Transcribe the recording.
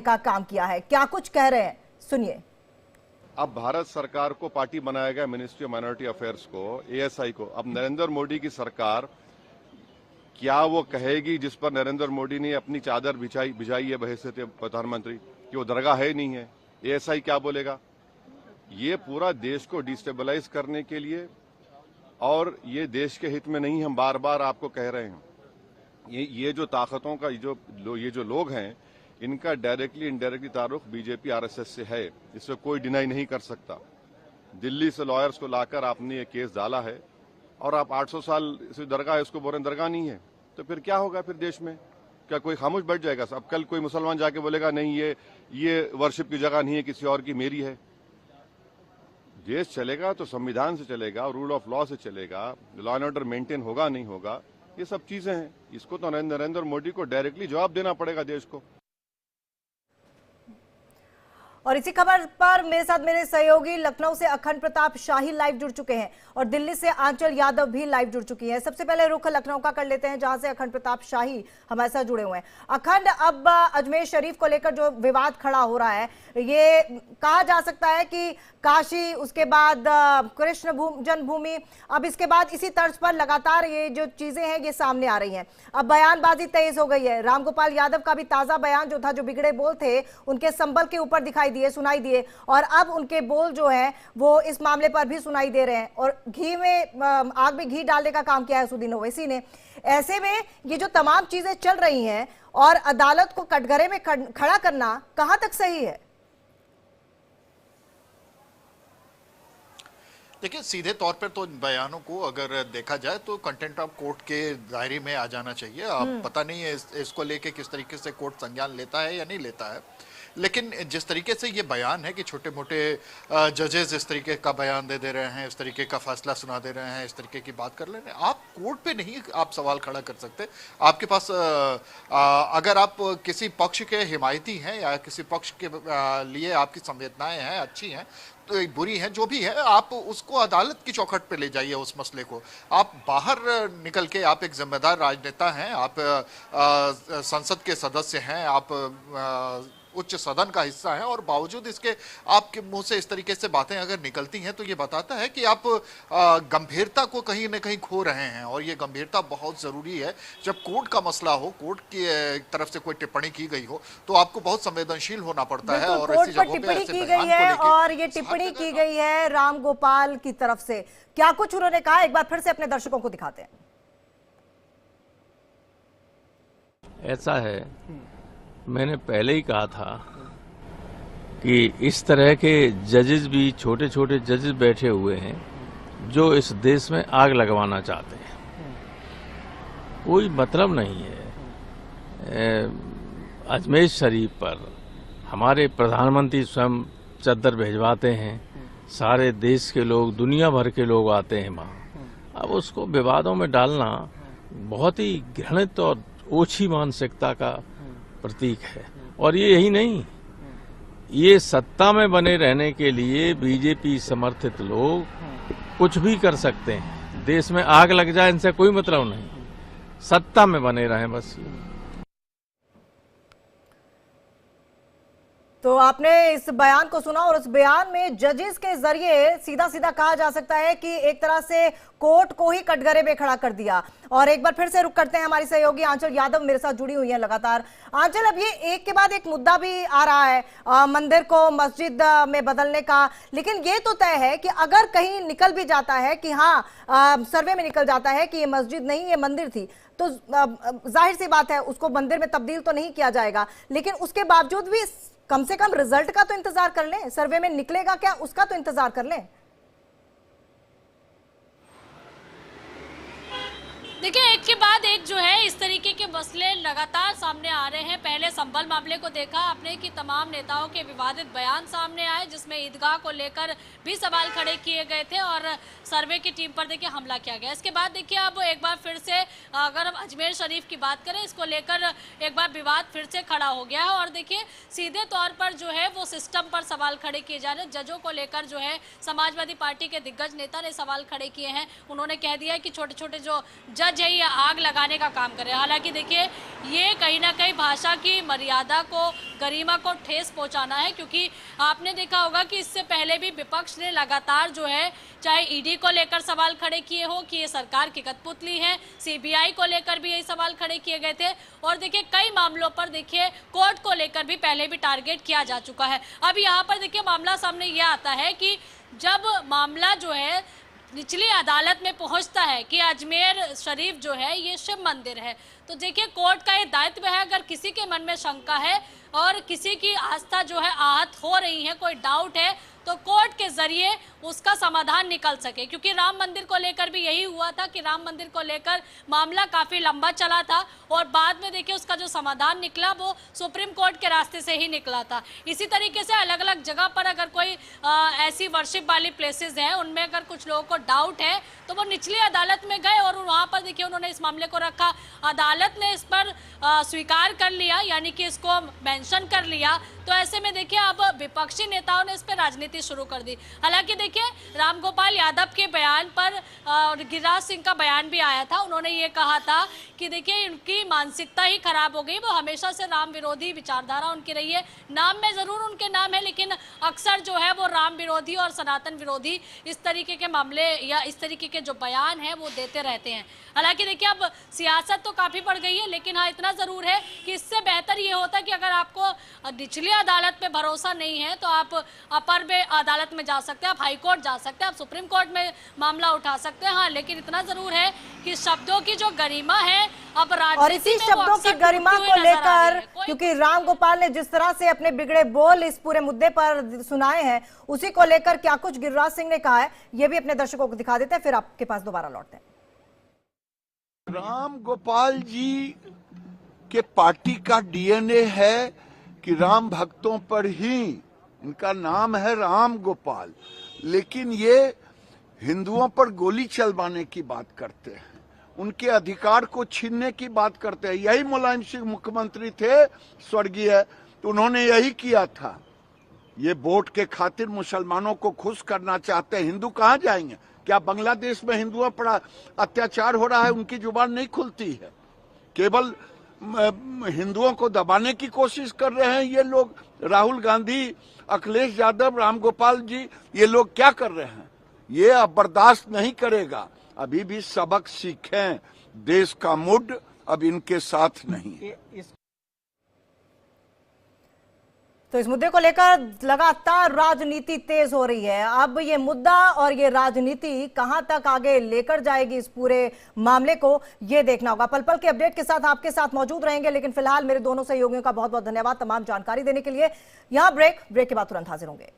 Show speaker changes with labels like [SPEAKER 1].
[SPEAKER 1] का काम किया है, क्या कुछ कह रहे हैं, सुनिए।
[SPEAKER 2] अब भारत सरकार को पार्टी बनाया गया, मिनिस्ट्री ऑफ माइनॉरिटी अफेयर्स को, एएसआई को। अब नरेंद्र मोदी की सरकार क्या वो कहेगी जिस पर नरेंद्र मोदी ने अपनी चादर बिछाई है बहैसियत प्रधानमंत्री, कि वो दरगाह है नहीं है? एएसआई क्या बोलेगा? ये पूरा देश को डिस्टेबलाइज करने के लिए, और ये देश के हित में नहीं, हम बार बार आपको कह रहे हैं। ये जो ताकतों का ये जो लोग हैं, इनका डायरेक्टली इनडायरेक्टली ताल्लुक बीजेपी आरएसएस से है, इससे कोई डिनाई नहीं कर सकता। दिल्ली से लॉयर्स को लाकर आपने ये केस डाला है, और आप 800 साल से दरगाह है, उसको बोल रहे दरगाह नहीं है। तो फिर क्या होगा? फिर देश में क्या कोई खामोश बैठ जाएगा? अब कल कोई मुसलमान जाके बोलेगा नहीं, ये वर्शिप की जगह नहीं है, किसी और की, मेरी है। देश चलेगा तो संविधान से चलेगा, रूल ऑफ लॉ से चलेगा, लॉ एंड ऑर्डर मेंटेन होगा नहीं होगा, ये सब चीजें हैं। इसको तो नरेंद्र मोदी को डायरेक्टली जवाब देना पड़ेगा देश को।
[SPEAKER 1] और इसी खबर पर मेरे साथ मेरे सहयोगी लखनऊ से अखंड प्रताप शाही लाइव जुड़ चुके हैं, और दिल्ली से आंचल यादव भी लाइव जुड़ चुकी हैं। सबसे पहले रुख लखनऊ का कर लेते हैं, जहां से अखंड प्रताप शाही हमारे साथ जुड़े हुए हैं। अखंड, अब अजमेर शरीफ को लेकर जो विवाद खड़ा हो रहा है, ये कहा जा सकता है कि काशी, उसके बाद कृष्ण जन्मभूमि, अब इसके बाद इसी तर्ज पर लगातार ये जो चीजें हैं ये सामने आ रही हैं। अब बयानबाजी तेज हो गई है। रामगोपाल यादव का भी ताजा बयान जो था, जो बिगड़े बोल थे उनके संबल के ऊपर सुनाई दिए, और अब उनके बोल जो हैं वो इस मामले पर भी सुनाई दे रहे हैं, और घी में आग में घी डालने का काम किया है असदुद्दीन ओवैसी ने। ऐसे में ये जो तमाम चीजें चल रही हैं, और अदालत को कटघरे में खड़ा करना कहां तक सही है?
[SPEAKER 3] देखिए, सीधे तौर पर तो इन बयानों को अगर देखा जाए तो कंटेंट ऑफ कोर्ट के दायरे में आ जाना चाहिए। अब पता नहीं है इसको लेके किस तरीके से कोर्ट संज्ञान लेता है या नहीं लेता है, लेकिन जिस तरीके से ये बयान है कि छोटे मोटे जजेस इस तरीके का बयान दे रहे हैं, इस तरीके का फैसला सुना दे रहे हैं, इस तरीके की बात कर ले रहे हैं, आप कोर्ट पे नहीं आप सवाल खड़ा कर सकते। आपके पास अगर आप किसी पक्ष के हिमायती हैं या किसी पक्ष के लिए आपकी संवेदनाएं हैं, अच्छी हैं, तो बुरी है, जो भी है, आप उसको अदालत की चौखट पे ले जाइए उस मसले को। आप बाहर निकल के, आप एक जिम्मेदार राजनेता हैं, आप संसद के सदस्य हैं, आप उच्च सदन का हिस्सा है, और बावजूद इसके आपके मुंह से इस तरीके से बातें अगर निकलती हैं तो ये बताता है कि आप गंभीरता को कहीं ना कहीं खो रहे हैं, और ये गंभीरता बहुत जरूरी है। जब कोर्ट का मसला हो, कोर्ट की तरफ से कोई टिप्पणी की गई हो, तो आपको बहुत संवेदनशील होना पड़ता है। और ऐसी जगहों पे ऐसे बयान को लेके,
[SPEAKER 1] और ये टिप्पणी की गई है राम गोपाल की तरफ से, क्या कुछ उन्होंने कहा, एक बार फिर से अपने दर्शकों को दिखाते हैं।
[SPEAKER 4] ऐसा है, मैंने पहले ही कहा था कि इस तरह के जजेस भी, छोटे छोटे जजेस बैठे हुए हैं जो इस देश में आग लगवाना चाहते हैं। कोई मतलब नहीं है। अजमेर शरीफ पर हमारे प्रधानमंत्री स्वयं चद्दर भिजवाते हैं, सारे देश के लोग, दुनिया भर के लोग आते हैं वहाँ। अब उसको विवादों में डालना बहुत ही घृणित और ओछी मानसिकता का प्रतीक है। और ये यही नहीं, ये सत्ता में बने रहने के लिए बीजेपी समर्थित लोग कुछ भी कर सकते हैं। देश में आग लग जाए, इनसे कोई मतलब नहीं, सत्ता में बने रहें बस।
[SPEAKER 1] तो आपने इस बयान को सुना, और उस बयान में जजेस के जरिए सीधा सीधा कहा जा सकता है कि एक तरह से कोर्ट को ही कटघरे में खड़ा कर दिया। और एक बार फिर से रुक करते हैं, हमारी सहयोगी आंचल यादव मेरे साथ जुड़ी हुई है लगातार। आंचल, अब ये एक के बाद एक मुद्दा भी आ रहा है, मंदिर को मस्जिद में बदलने का, लेकिन ये तो तय है कि अगर कहीं निकल भी जाता है कि हाँ, सर्वे में निकल जाता है कि ये मस्जिद नहीं, ये मंदिर थी, तो जाहिर सी बात है उसको मंदिर में तब्दील तो नहीं किया जाएगा, लेकिन उसके बावजूद भी कम से कम रिजल्ट का तो इंतजार कर लें। सर्वे में निकलेगा क्या, उसका तो इंतजार कर लें।
[SPEAKER 5] देखिए, एक के बाद एक जो है इस तरीके के मसले लगातार सामने आ रहे हैं। पहले संभल मामले को देखा आपने कि तमाम नेताओं के विवादित बयान सामने आए, जिसमें ईदगाह को लेकर भी सवाल खड़े किए गए थे, और सर्वे की टीम पर देखिए हमला किया गया। इसके बाद देखिए अब एक बार फिर से अगर हम अजमेर शरीफ की बात करें, इसको लेकर एक बार विवाद फिर से खड़ा हो गया है। और देखिए, सीधे तौर पर जो है वो सिस्टम पर सवाल खड़े किए जा रहे हैं। जजों को लेकर जो है समाजवादी पार्टी के दिग्गज नेता ने सवाल खड़े किए हैं। उन्होंने कह दिया कि छोटे छोटे जो जज सूरज है ये आग लगाने का काम कर रहे हैं। हालांकि देखिए ये कहीं ना कहीं भाषा की मर्यादा को, गरिमा को ठेस पहुंचाना है, क्योंकि आपने देखा होगा कि इससे पहले भी विपक्ष ने लगातार जो है चाहे ईडी को लेकर सवाल खड़े किए हो कि ये सरकार की कठपुतली है, सीबीआई को लेकर भी यही सवाल खड़े किए गए थे, और देखिए कई मामलों पर देखिए कोर्ट को लेकर भी पहले भी टारगेट किया जा चुका है। अब यहाँ पर देखिए मामला सामने यह आता है कि जब मामला जो है निचली अदालत में पहुंचता है कि अजमेर शरीफ जो है ये शिव मंदिर है, तो देखिए कोर्ट का ये दायित्व है, अगर किसी के मन में शंका है और किसी की आस्था जो है आहत हो रही है, कोई डाउट है, तो कोर्ट के जरिए उसका समाधान निकल सके। क्योंकि राम मंदिर को लेकर भी यही हुआ था कि राम मंदिर को लेकर मामला काफी लंबा चला था और बाद में देखिए उसका जो समाधान निकला वो सुप्रीम कोर्ट के रास्ते से ही निकला था। इसी तरीके से अलग अलग जगह पर अगर कोई ऐसी वर्शिप वाली प्लेसेस हैं उनमें अगर कुछ लोगों को डाउट है तो वो निचली अदालत में गए और वहां पर देखिए उन्होंने इस मामले को रखा, अदालत ने इस पर स्वीकार कर लिया, यानी कि इसको मेंशन कर लिया। तो ऐसे में देखिए अब विपक्षी नेताओं ने इस पर राजनीति शुरू कर दी। हालांकि देखिए रामगोपाल यादव के बयान पर गिरिराज सिंह का बयान भी आया था, उन्होंने ये कहा था कि देखिए इनकी मानसिकता ही खराब हो गई, वो हमेशा से राम विरोधी विचारधारा उनकी रही है, नाम में जरूर उनके नाम है लेकिन अक्सर जो है वो राम विरोधी और सनातन विरोधी इस तरीके के मामले या इस तरीके के जो बयान है वो देते रहते हैं। हालांकि देखिए अब सियासत तो काफी बढ़ गई है, लेकिन हाँ इतना जरूर है कि इससे बेहतर ये होता है कि अगर आपको निचली अदालत पे भरोसा नहीं है तो आप अपर में अदालत में जा सकते हैं, आप हाई कोर्ट जा सकते हैं, आप सुप्रीम कोर्ट में मामला उठा सकते हैं। हाँ लेकिन इतना जरूर है कि शब्दों की जो गरिमा है अब
[SPEAKER 1] और इसी शब्दों की गरिमा को लेकर, क्योंकि रामगोपाल ने जिस तरह से अपने बिगड़े बोल इस पूरे मुद्दे पर सुनाए हैं, उसी को लेकर क्या कुछ गिरिराज सिंह ने कहा है ये भी अपने दर्शकों को दिखा देते हैं, फिर आपके पास दोबारा लौटते हैं।
[SPEAKER 6] राम गोपाल जी के पार्टी का डीएनए है कि राम भक्तों पर ही इनका नाम है राम गोपाल, लेकिन ये हिंदुओं पर गोली चलवाने की बात करते हैं, उनके अधिकार को छीनने की बात करते हैं। यही मुलायम सिंह मुख्यमंत्री थे स्वर्गीय, तो उन्होंने यही किया था। ये वोट के खातिर मुसलमानों को खुश करना चाहते हैं। हिंदू कहाँ जाएंगे? क्या बांग्लादेश में हिंदुओं पर अत्याचार हो रहा है? उनकी जुबान नहीं खुलती है, केवल हिंदुओं को दबाने की कोशिश कर रहे हैं ये लोग। राहुल गांधी, अखिलेश यादव, रामगोपाल जी, ये लोग क्या कर रहे हैं? ये अब बर्दाश्त नहीं करेगा। अभी भी सबक सीखें, देश का मुड अब इनके साथ नहीं।
[SPEAKER 1] तो इस मुद्दे को लेकर लगातार राजनीति तेज हो रही है। अब ये मुद्दा और ये राजनीति कहां तक आगे लेकर जाएगी इस पूरे मामले को, ये देखना होगा। पल पल के अपडेट के साथ आपके साथ मौजूद रहेंगे, लेकिन फिलहाल मेरे दोनों सहयोगियों का बहुत बहुत धन्यवाद तमाम जानकारी देने के लिए। यहां ब्रेक के बाद तुरंत हाजिर होंगे।